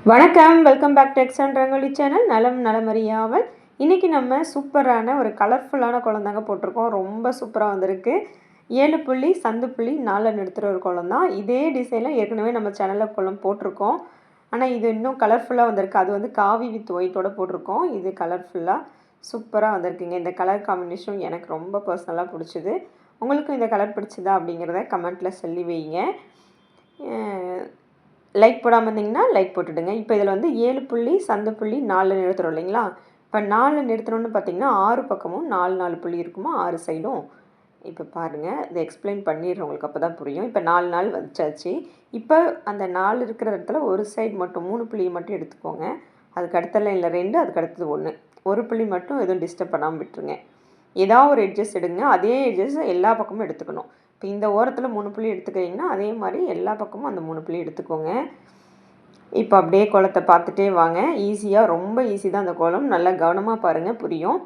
வணக்கம், welcome back to X and Rangoli channel. நலம் நலமறியாவல். இன்றைக்கி நம்ம சூப்பரான ஒரு கலர்ஃபுல்லான கோலம் தாங்க போட்டிருக்கோம். ரொம்ப சூப்பராக வந்திருக்கு. 7 புள்ளி சந்து புள்ளி 4 எடுத்துகிற ஒரு கோலம் தான். இதே டிசைனில் ஏற்கனவே நம்ம சேனலில் கோலம் போட்டிருக்கோம். ஆனால் இது இன்னும் கலர்ஃபுல்லாக வந்திருக்கு. அது வந்து காவி வித் ஒயிட்டோட போட்டிருக்கோம். இது கலர்ஃபுல்லாக சூப்பராக வந்திருக்குங்க. இந்த கலர் காம்பினேஷன் எனக்கு ரொம்ப பர்சனலாக பிடிச்சிது. உங்களுக்கும் இந்த கலர் பிடிச்சதா அப்படிங்கிறத கமெண்ட்டில் சொல்லி வைங்க. லைக் போடாமல் இருந்தீங்கன்னா லைக் போட்டுடுங்க. இப்போ இதில் வந்து 7 புள்ளி சந்து புள்ளி 4 நிறுத்துறோம் இல்லைங்களா? இப்போ 4 நிறுத்தணும்னு பார்த்தீங்கன்னா 6 பக்கமும் 4 புள்ளி இருக்குமா, 6 சைடும். இப்போ பாருங்கள், இதை எக்ஸ்பிளைன் பண்ணிடுறேன் உங்களுக்கு, அப்போ தான் புரியும். இப்போ 4 வச்சாச்சு. இப்போ அந்த 4 இருக்கிற இடத்துல ஒரு சைடு மட்டும் 3 புள்ளியை மட்டும் எடுத்துக்கோங்க. அதுக்கு அடுத்த லைனில் 2, அதுக்கு அடுத்தது 1. ஒரு புள்ளி மட்டும் எதுவும் டிஸ்டர்ப் பண்ணாமல் விட்டுருங்க. ஏதாவது ஒரு எட்ஜஸ் எடுங்க. அதே எட்ஜஸ் எல்லா பக்கமும் எடுத்துக்கணும். இப்போ இந்த ஓரத்தில் 3 புள்ளி எடுத்துக்கிறீங்கன்னா அதே மாதிரி எல்லா பக்கமும் அந்த 3 புள்ளி எடுத்துக்கோங்க. இப்போ அப்படியே கோலத்தை பார்த்துட்டே வாங்க. ஈஸியாக, ரொம்ப ஈஸி தான் அந்த கோலம். நல்லா கவனமாக பாருங்கள், புரியும்.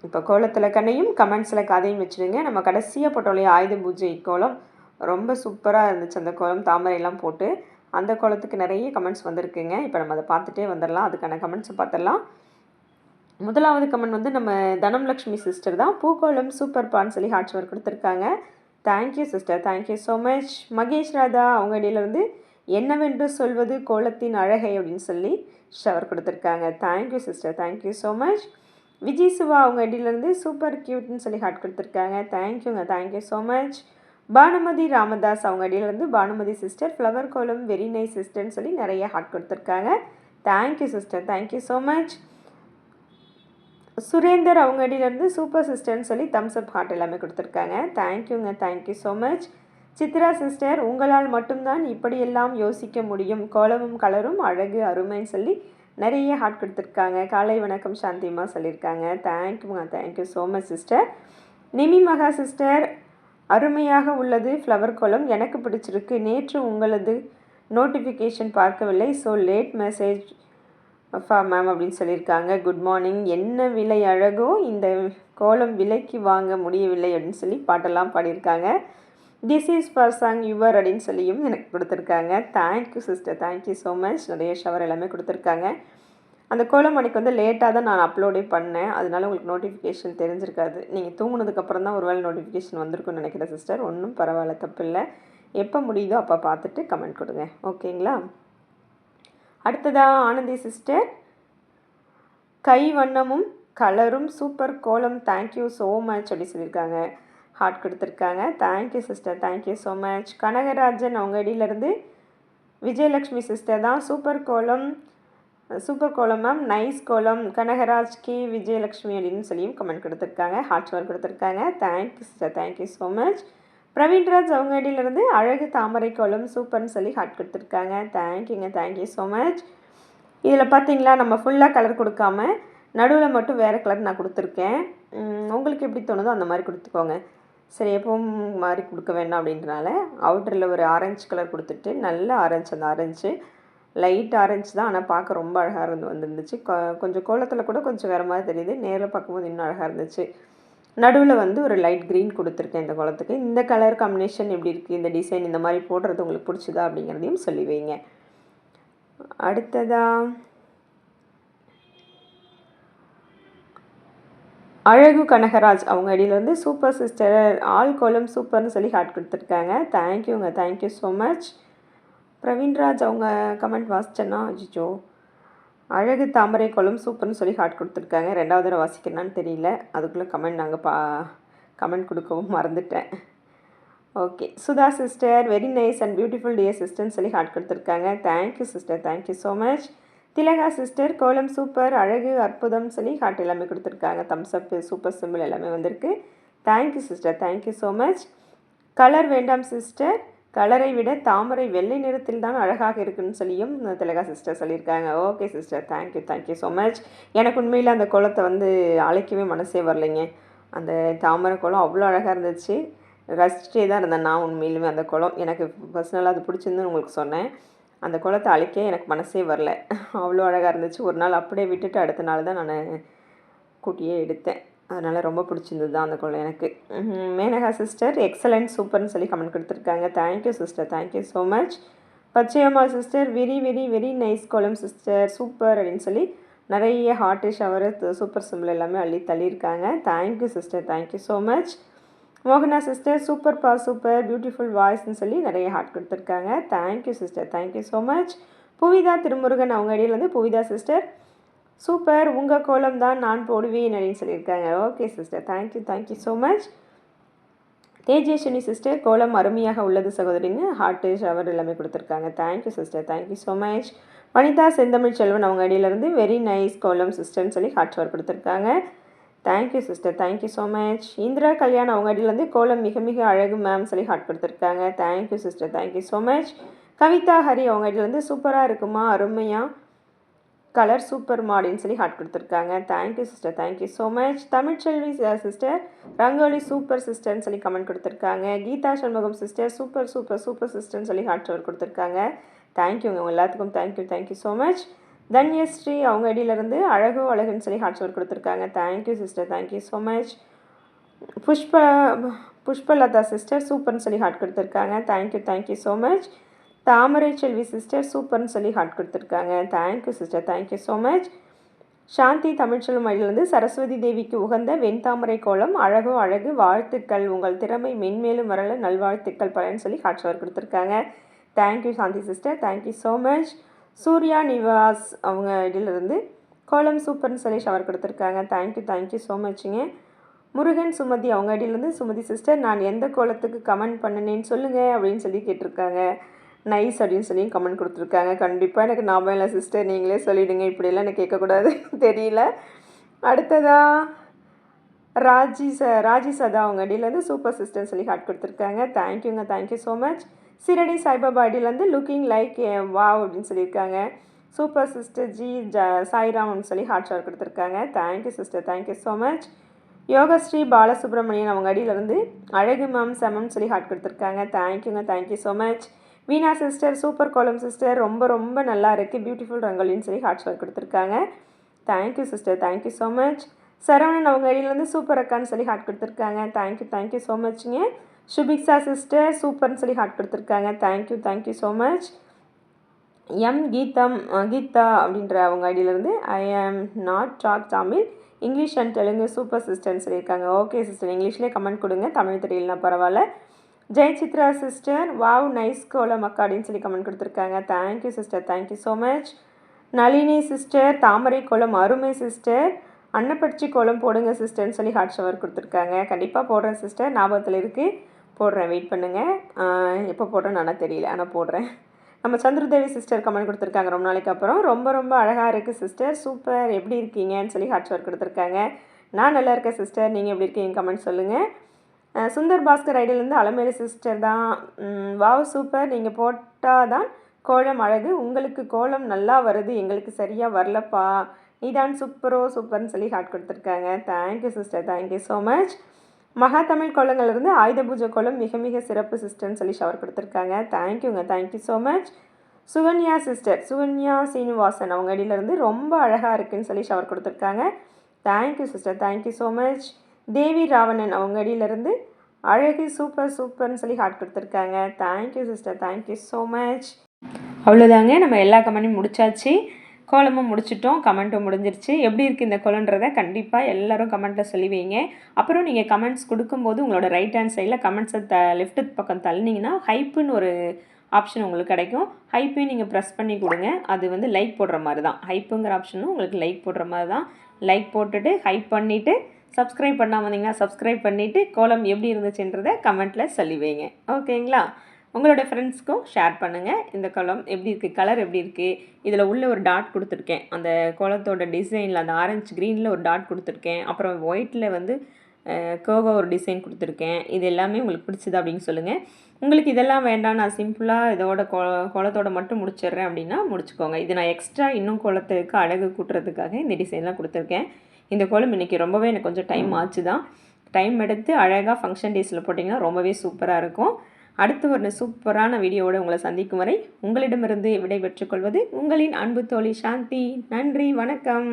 இப்போ கோலத்தில் கண்ணையும் கமெண்ட்ஸில் கதையும் வச்சுடுங்க. நம்ம கடைசியாக போட்டோலையே ஆயுத பூஜை கோலம் ரொம்ப சூப்பராக இருந்துச்சு. அந்த கோலம் தாமரையெல்லாம் போட்டு அந்த கோலத்துக்கு நிறைய கமெண்ட்ஸ் வந்திருக்குங்க. இப்போ நம்ம அதை பார்த்துட்டே வந்துடலாம். அதுக்கான கமெண்ட்ஸை பார்த்துடலாம். முதலாவது கமெண்ட் வந்து நம்ம தனம்லக்ஷ்மி சிஸ்டர் தான். பூக்கோலம் சூப்பர்பான்னு சொல்லி ஹார்ட்ஸ் ஒர்க் கொடுத்துருக்காங்க. Thank you sister, thank you so much. Mahesh Radha அவங்க இடையிலேருந்து என்னவென்று சொல்வது கோலத்தின் அழகை அப்படின்னு சொல்லி ஷவர் கொடுத்துருக்காங்க. Thank you sister, thank you so much. Vijay Siva அவங்க இடையிலேருந்து சூப்பர் க்யூட்னு சொல்லி ஹார்ட் கொடுத்துருக்காங்க. தேங்க்யூங்க, thank you so much. Banumathi Ramadas அவங்க இடையிலேருந்து Banumathi sister flower kolam very nice சிஸ்டர்னு சொல்லி நிறைய ஹார்ட் கொடுத்துருக்காங்க. Thank you sister, thank you so much. Surender அவங்க அடியிலேருந்து சூப்பர் சிஸ்டர்னு சொல்லி தம்ஸ் அப் ஹார்ட் எல்லாமே கொடுத்துருக்காங்க. தேங்க்யூங்க, thank you so much. Chitra sister உங்களால் மட்டும்தான் இப்படியெல்லாம் யோசிக்க முடியும், கோலமும் கலரும் அழகு அருமைன்னு சொல்லி நிறைய ஹார்ட் கொடுத்துருக்காங்க. காலை வணக்கம் சாந்திமா சொல்லியிருக்காங்க. தேங்க்யூங்க, தேங்க்யூ ஸோ மச் சிஸ்டர். நிமி மகா சிஸ்டர் அருமையாக உள்ளது ஃப்ளவர் கோலம், எனக்கு பிடிச்சிருக்கு. நேற்று உங்களது நோட்டிஃபிகேஷன் பார்க்கவில்லை, ஸோ லேட் மெசேஜ் மேம் அப்படின்னு சொல்லியிருக்காங்க. Good morning. என்ன விலை அழகோ, இந்த கோலம் விலைக்கு வாங்க முடியவில்லை அப்படின்னு சொல்லி பாட்டெல்லாம் பாடியிருக்காங்க. This is for song your அப்படின்னு சொல்லியும் எனக்கு கொடுத்துருக்காங்க. Thank you sister, thank you so much. நிறைய ஷவர் எல்லாமே கொடுத்துருக்காங்க. அந்த கோலம் அன்றைக்கி வந்து லேட்டாக தான் நான் அப்லோடே பண்ணேன், அதனால உங்களுக்கு நோட்டிஃபிகேஷன் தெரிஞ்சிருக்காது. நீங்கள் தூங்குனதுக்கப்புறம் தான் ஒரு வேளை நோட்டிஃபிகேஷன் வந்திருக்குன்னு நினைக்கிறேன் சிஸ்டர். ஒன்றும் பரவாயில்ல, தப்பு இல்லை. எப்போ முடியுதோ அப்போ பார்த்துட்டு கமெண்ட் கொடுங்க, ஓகேங்களா? அடுத்ததாக ஆனந்தி சிஸ்டர் கை வண்ணமும் கலரும் சூப்பர் கோலம், தேங்க்யூ ஸோ மச் அப்படி சொல்லியிருக்காங்க. ஹார்ட் கொடுத்துருக்காங்க. Thank you sister, thank you so much. Kanagarajan அவங்க அடியிலேருந்து விஜயலக்ஷ்மி சிஸ்டர் தான் சூப்பர் கோலம், சூப்பர் கோலம் மேம், நைஸ் கோலம். கனகராஜ் கே விஜயலக்ஷ்மி அப்படின்னு சொல்லியும் கமெண்ட் கொடுத்துருக்காங்க. ஹார்ட் ஒர்க் கொடுத்துருக்காங்க. Thank you sister, thank you so much. Praveenraj அவங்க அடியிலேருந்து அழகு தாமரை கோலம் சூப்பர்னு சொல்லி ஹார்ட் கொடுத்துருக்காங்க. தேங்க்யூங்க, தேங்க்யூ ஸோ மச். இதில் பார்த்தீங்களா, நம்ம ஃபுல்லாக கலர் கொடுக்காம நடுவில் மட்டும் வேறு கலர் நான் கொடுத்துருக்கேன். உங்களுக்கு எப்படி தோணுதோ அந்த மாதிரி கொடுத்துக்கோங்க. சரி, எப்பவும் மாதிரி கொடுக்க வேண்டாம் அப்படின்றனால அவுட்டரில் ஒரு ஆரஞ்சு கலர் கொடுத்துட்டு, நல்ல ஆரஞ்சு, அந்த ஆரஞ்சு லைட் ஆரஞ்சு தான், ஆனால் பார்க்க ரொம்ப அழகாக வந்துருந்துச்சு. கொஞ்சம் கோலத்தில் கூட கொஞ்சம் வேறு மாதிரி தெரியுது, நேரில் பார்க்கும்போது இன்னும் அழகாக இருந்துச்சு. நடுவில் வந்து ஒரு லைட் க்ரீன் கொடுத்துருக்கேன் இந்த கோலத்துக்கு. இந்த கலர் காம்பினேஷன் எப்படி இருக்குது, இந்த டிசைன் இந்த மாதிரி போடுறது உங்களுக்கு பிடிச்சதா அப்படிங்கிறதையும் சொல்லி வைங்க. அடுத்ததாக அழகு கனகராஜ் அவங்க அடியிலேருந்து சூப்பர் சிஸ்டர் ஆல் கோலம் சூப்பர்னு சொல்லி ஹார்ட் கொடுத்துருக்காங்க. தேங்க்யூங்க, தேங்க்யூ ஸோ மச். பிரவீன்ராஜ் அவங்க கமெண்ட் வாசிச்சேன்னா அஜிஜோ அழகு தாமரை கோலம் சூப்பர்னு சொல்லி ஹார்ட் கொடுத்துருக்காங்க. 2வது தடவை வாசிக்கிறேன்னு தெரியல, அதுக்குள்ளே கமெண்ட் நாங்கள் கமெண்ட் கொடுக்கவும் மறந்துட்டேன். Okay. Sudha sister very nice and beautiful dear சிஸ்டர்னு சொல்லி ஹார்ட் கொடுத்துருக்காங்க. Thank you sister, thank you so much. Thilaga sister கோலம் சூப்பர் அழகு அற்புதம்னு சொல்லி ஹார்ட் எல்லாமே கொடுத்துருக்காங்க. தம்ஸ் அப் சூப்பர் சிம்பிள் எல்லாமே வந்திருக்கு. Thank you sister, thank you so much. Colour வேண்டாம் சிஸ்டர், கலரை விட தாமரை வெள்ளை நிறத்தில் தான் அழகாக இருக்குன்னு சொல்லியும் திலகா சிஸ்டர் சொல்லியிருக்காங்க. Okay sister, thank you, thank you so much. எனக்கு உண்மையில் அந்த கோலத்தை வந்து அழைக்கவே மனசே வரலைங்க. அந்த தாமரை கோலம் அவ்வளோ அழகாக இருந்துச்சு. ரசிச்சிட்டே தான் இருந்தேன் நான். உண்மையிலுமே அந்த குளம் எனக்கு பர்சனலாக அது பிடிச்சிருந்துன்னு உங்களுக்கு சொன்னேன். அந்த குளத்தை அழிக்க எனக்கு மனசே வரல, அவ்வளோ அழகாக இருந்துச்சு. ஒரு நாள் அப்படியே விட்டுட்டு அடுத்த நாள் தான் நான் கூட்டியே எடுத்தேன். அதனால் ரொம்ப பிடிச்சிருந்தது தான் அந்த குளம் எனக்கு. மேனகா சிஸ்டர் எக்ஸலண்ட் சூப்பர்னு சொல்லி கமெண்ட் கொடுத்துருக்காங்க. Thank you sister, thank you so much. Pachaiyammal sister very very very nice கோலம் சிஸ்டர் சூப்பர் அப்படின்னு சொல்லி நிறைய ஹார்ட்டு ஷவர் சூப்பர் சிம்பிள் எல்லாமே அள்ளி தள்ளியிருக்காங்க. Thank you sister, thank you so much. மோகனா சிஸ்டர் சூப்பர்ப்பா சூப்பர் பியூட்டிஃபுல் வாய்ஸ்ன்னு சொல்லி நிறைய ஹார்ட் கொடுத்துருக்காங்க. Thank you sister, thank you so much. Buvitha Thirumurugan அவங்க ஐடியிலேருந்து புவிதா சிஸ்டர் சூப்பர் உங்கள் கோலம் தான் நான் போடுவேன் அப்படின்னு சொல்லியிருக்காங்க. Okay sister, thank you thank you so much. Tejeswini sister கோலம் அருமையாக உள்ளது சகோதரின்னு ஹார்ட்டு ஷவர் எல்லாமே கொடுத்துருக்காங்க. Thank you sister, thank you so much. Vanitha Senthamizh Selvan அவங்க ஐடியிலேருந்து வெரி நைஸ் கோலம் சிஸ்டர்னு சொல்லி ஹார்ட் ஷவர் கொடுத்துருக்காங்க. Thank you sister, thank you so much. Indira Kalyanam அவங்க ஐடியிலேருந்து கோலம் மிக மிக அழகு மேம் சொல்லி ஹார்ட் கொடுத்துருக்காங்க. Thank you sister, thank you so much. Kavitha Hari அவங்க ஐடியிலேருந்து சூப்பராக இருக்குமா அருமையாக கலர் சூப்பர் மாடின்னு சொல்லி ஹார்ட் கொடுத்துருக்காங்க. Thank you sister, thank you so much. Tamilselvi sister rangoli super சிஸ்டர்னு சொல்லி கமெண்ட் கொடுத்துருக்காங்க. Geetha Shanmugam sister super super super சிஸ்டர்னு சொல்லி ஹார்ட் ஷவர் கொடுத்துருக்காங்க. தேங்க்யூங்க எல்லாத்துக்கும் thank you thank you so much. Dhanyashree அவங்க ஐடியிலேருந்து அழகோ அழகுன்னு சொல்லி ஹார்ட் ஷவர் கொடுத்துருக்காங்க. Thank you sister, thank you so much. Pushpalatha sister சூப்பர்னு சொல்லி ஹார்ட் கொடுத்துருக்காங்க. Thank you thank you so much. Thamarai Selvi sister சூப்பர்னு சொல்லி ஹார்ட் கொடுத்துருக்காங்க. Thank you sister, thank you so much. சாந்தி தமிழ்ச்செல்வம் ஐடியிலேருந்து சரஸ்வதி தேவிக்கு உகந்த வெண்தாமரை கோலம் அழகோ அழகு வாழ்த்துக்கள் உங்கள் திறமை மென்மேலும் வரல நல்வாழ்த்துக்கள் பலன்னு சொல்லி ஹார்ட் ஷவர் கொடுத்துருக்காங்க. Thank you Shanthi sister, thank you so much. Surya Nivas அவங்க இதிலிருந்து கோலம் சூப்பர்னு சொல்லி ஷவர் கொடுத்துருக்காங்க. தேங்க்யூ தேங்க்யூ ஸோ மச்சுங்க. முருகன் சுமதி அவங்க ஐடியிலேருந்து சுமதி சிஸ்டர் நான் எந்த கோலத்துக்கு கமெண்ட் பண்ணினேன்னு சொல்லுங்கள் அப்படின்னு சொல்லி கேட்டிருக்காங்க. நைஸ் அப்படின்னு சொல்லி கமெண்ட் கொடுத்துருக்காங்க. கண்டிப்பாக எனக்கு ஞாபகம் இல்லை சிஸ்டர், நீங்களே சொல்லிவிடுங்க, இப்படியெல்லாம் எனக்கு கேட்கக்கூடாது தெரியல. அடுத்ததாக ராஜி சதா அவங்க ஐடியிலேருந்து சூப்பர் சிஸ்டர்னு சொல்லி ஹார்ட் கொடுத்துருக்காங்க. தேங்க்யூங்க, thank you so much. Shirdi Saibaba ஐடியிலேருந்து லுக்கிங் லைக் வாவ் அப்படின்னு சொல்லியிருக்காங்க. சூப்பர் சிஸ்டர் ஜி சாய்ராம்னு சொல்லி ஹார்ட் ஷவர் கொடுத்துருக்காங்க. Thank you sister, thank you so much. Yogashree Balasubramanian அவங்க ஐடியிலேருந்து அழகு மேம் செமன்னு சொல்லி ஹார்ட் கொடுத்துருக்காங்க. தேங்க்யூங்க, thank you so much. Veena sister super கோலம் சிஸ்டர் ரொம்ப ரொம்ப நல்லா இருக்குது பியூட்டிஃபுல் ரங்கோலின்னு சொல்லி ஹார்ட் ஷவர் கொடுத்துருக்காங்க. Thank you sister, thank you so much. Saravanan அவங்க ஐடியிலேருந்து சூப்பர் அக்கான்னு சொல்லி ஹார்ட் கொடுத்துருக்காங்க. தேங்க்யூ தேங்க்யூ ஸோ மச்ங்க. சுபிக்ஷா சிஸ்டர் சூப்பர்னு சொல்லி ஹார்ட் கொடுத்துருக்காங்க. Thank you thank you so much. Geetha அப்படின்ற அவங்க ஐடியிலேருந்து I am not talk Tamil English and Telugu super சிஸ்டர்னு சொல்லியிருக்காங்க. ஓகே சிஸ்டர், இங்கிலீஷ்லேயே கமெண்ட் கொடுங்க, தமிழ் தெரியலனா பரவாயில்ல. ஜெயசித்ரா சிஸ்டர் வாவ் நைஸ் கோலம் அக்கா அப்படின்னு சொல்லி கமெண்ட் கொடுத்துருக்காங்க. Thank you sister, thank you so much. Nalini sister தாமரை கோலம் அருமை சிஸ்டர் அன்னப்படிச்சி கோலம் போடுங்க சிஸ்டர்னு சொல்லி ஹார்ட் ஷவர் கொடுத்துருக்காங்க. கண்டிப்பாக போடுறேன் சிஸ்டர், ஞாபகத்தில் இருக்குது, போடுறேன், வெயிட் பண்ணுங்கள். எப்போ போடுறேன்னு ஆனால் தெரியல, ஆனால் போடுறேன். நம்ம சந்திரதேவி சிஸ்டர் கமெண்ட் கொடுத்துருக்காங்க ரொம்ப நாளைக்கு அப்புறம். ரொம்ப ரொம்ப அழகாக இருக்குது சிஸ்டர் சூப்பர் எப்படி இருக்கீங்கன்னு சொல்லி ஹார்ட் ஷவர் கொடுத்துருக்காங்க. நான் நல்லா இருக்கேன் சிஸ்டர், நீங்கள் எப்படி இருக்கீங்க கமெண்ட் சொல்லுங்கள். சுந்தர் பாஸ்கர் ஐடியிலேருந்து அலமேலு சிஸ்டர் தான் வாவ் சூப்பர் நீங்கள் போட்டால் தான் கோலம் அழகு உங்களுக்கு கோலம் நல்லா வருது எங்களுக்கு சரியாக வரலப்பா நீதான் சூப்பரோ சூப்பர்னு சொல்லி ஹார்ட் கொடுத்துருக்காங்க. Thank you sister, thank you so much. மகா தமிழ் கோலங்கள்லேருந்து ஆயுத பூஜை கோலம் மிக மிக சிறப்பு சிஸ்டர்னு சொல்லி ஷவர் கொடுத்துருக்காங்க. தேங்க்யூங்க, thank you so much. Sukanya sister Sukanya Srinivasan அவங்க ஐடியிலேருந்து ரொம்ப அழகாக இருக்குதுன்னு சொல்லி ஷவர் கொடுத்துருக்காங்க. Thank you sister, thank you so much. Devi Ravanan அவங்க அடியிலேருந்து அழகு சூப்பர் சூப்பர்னு சொல்லி ஹார்ட் கொடுத்துருக்காங்க. Thank you sister, thank you so much. அவ்வளோதாங்க, நம்ம எல்லா கமெண்ட்டும் முடிச்சாச்சு, கோலமும் முடிச்சிட்டோம், கமெண்ட்டும் முடிஞ்சிருச்சு. எப்படி இருக்குது இந்த கோலன்றதை கண்டிப்பாக எல்லோரும் கமெண்ட்டில் சொல்லி வைங்க. அப்புறம் நீங்கள் கமெண்ட்ஸ் கொடுக்கும்போது உங்களோட ரைட் ஹேண்ட் சைடில் கமெண்ட்ஸை லெஃப்ட் பக்கம் தள்ளினீங்கன்னா ஹைப்புன்னு ஒரு ஆப்ஷன் உங்களுக்கு கிடைக்கும். ஹைப்பையும் நீங்கள் ப்ரெஸ் பண்ணி கொடுங்க, அது வந்து லைக் போடுற மாதிரி தான். ஹைப்புங்கிற ஆப்ஷனும் உங்களுக்கு லைக் போடுற மாதிரி தான். லைக் போட்டுட்டு ஹைப் பண்ணிவிட்டு சப்ஸ்கிரைப் பண்ணாமல் வந்தீங்கன்னா சப்ஸ்கிரைப் பண்ணிவிட்டு கோலம் எப்படி இருந்துச்சுன்றதை கமெண்ட்டில் சொல்லி வைங்க. ஓகேங்களா? உங்களோட ஃப்ரெண்ட்ஸ்க்கும் ஷேர் பண்ணுங்கள். இந்த கோலம் எப்படி இருக்குது, கலர் எப்படி இருக்குது, இதில் உள்ள ஒரு டாட் கொடுத்துருக்கேன், அந்த கோலத்தோட டிசைனில் அந்த ஆரஞ்சு க்ரீனில் ஒரு டாட் கொடுத்துருக்கேன், அப்புறம் ஒயிட்டில் வந்து கோவா ஒரு டிசைன் கொடுத்துருக்கேன். இது எல்லாமே உங்களுக்கு பிடிச்சது அப்படின்னு சொல்லுங்கள். உங்களுக்கு இதெல்லாம் வேண்டாம், நான் சிம்பிளாக இதோட கோலத்தோடு மட்டும் முடிச்சிடுறேன் அப்படின்னா முடிச்சுக்கோங்க. இது நான் எக்ஸ்ட்ரா இன்னும் கோலத்துக்கு அழகு கூட்டுறதுக்காக இந்த டிசைன்லாம் கொடுத்துருக்கேன். இந்த கோலம் இன்றைக்கி ரொம்பவே எனக்கு கொஞ்சம் டைம் ஆச்சு தான். டைம் எடுத்து அழகாக ஃபங்க்ஷன் டேஸில் போட்டிங்கன்னா ரொம்பவே சூப்பராக இருக்கும். அடுத்து ஒரு சூப்பரான வீடியோவோடு உங்களை சந்திக்கும் வரை உங்களிடமிருந்து விடை பெற்றுக்கொள்வது உங்களின் அன்பு தோழி சாந்தி. நன்றி, வணக்கம்.